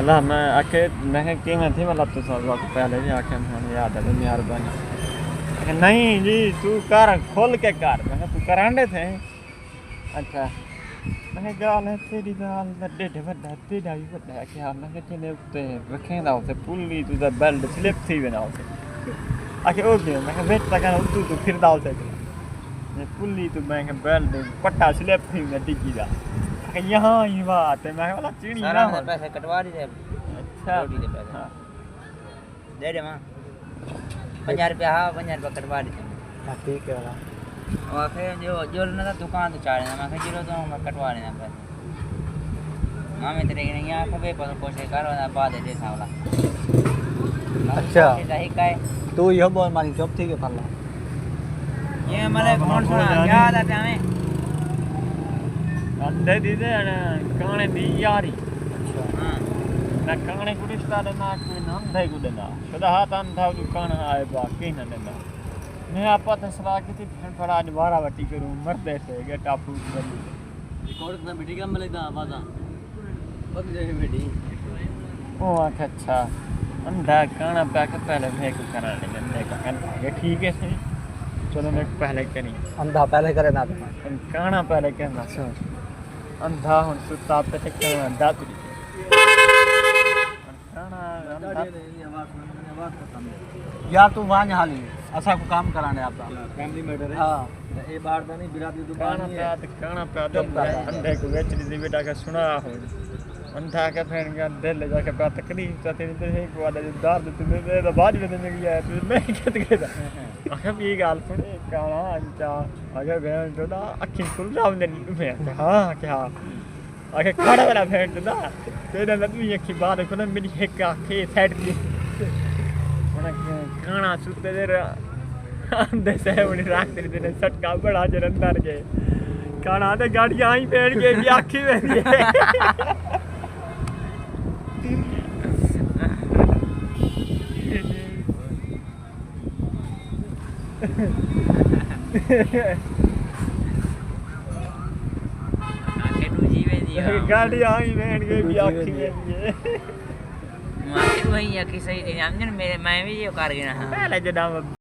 मतलब मैं आके मैं कि मैं थी मतलब तो सब वक्त पहले ही आके मैंने याद है मेहरबानी नहीं जी तू कर खोल के कर मैं तू करांडे थे अच्छा मैं गाल है तेरी गाल ढिड वड्डा तेरा भी वड्डा क्या मैं तेने उत्ते रखेंदा उसे पुल्ली तू दा बेल्ट स्लिप थी वेना उसे आके ओ गया मैं वेट तक तू तू फिरदा उसे मैं पुल्ली तू मैं बेल्ट पट्टा स्लिप थी मैं डिग्गी दा यहाँ ही बात है मैं वाला चीनी ना पैसे कटवा दी थे अच्छा रोटी के पैसे दे दे मां 50 रुपया हाँ 50 रुपया कटवा दी थे ठीक है वाला और फिर जो ना था दुकान तो चाड़ देना मैं जीरो तो मैं कटवा लेना पैसे मामे तेरे की नहीं आंखों पे पर कोशिश करो ना बाद दे सावला अच्छा सही काए तू यो बोल मारी चुप थी के फल्ला ये मले कौन सुना याद आता हमें अंधे दीदे काने दी यारी अच्छा हां ना काने को रिश्ता देना कोई नाम दे को देना सदा हाथ अंधा दुकान आए बाकी न देना मैं आपा तो सलाह की थी फिर थोड़ा आज 12 वटी करूं मरदे से के टापू बली रिकॉर्ड में मीटिंग में लगदा आवाज बग जाए बेटी ओ अच्छा अंधा काना पे के पहले मैं को करा लेने का ये ठीक है सही चलो मैं पहले करी अंधा पहले करे ना काना पहले कहना सुन अंधा हुन सुता पे ते काना दातरी काना यार तू वहां हाली असा को काम कराने आपका फैमिली मैटर है हां ये बार दा नहीं बिरादरी दुकान काना पे अंधे को बेच दी बेटा का सुना हो अंधा का फैन का दिल जाके बात तकलीफ चाहते नहीं है को वाला जो दर्द तुम्हें तो बाद में देने गया है तू मैं क्या कहता अगर ये गाल सुने काना अंचा अगर बहन तो ना अखी खुल जाओ नहीं मैं हां क्या अगर खड़ा वाला बहन तो ना तेरा लंबी अखी बात को ना मेरी एक आंखें साइड की काना सुते दे अंधे से उन्हें राख तेरे सटका बड़ा जरंदर के काना तो गाड़ी आई बैठ के भी आखी में गाड़ी आई बैठ के भी आखी में मां वही आखी सही थी हमने मैं भी ये कर गया पहले जदा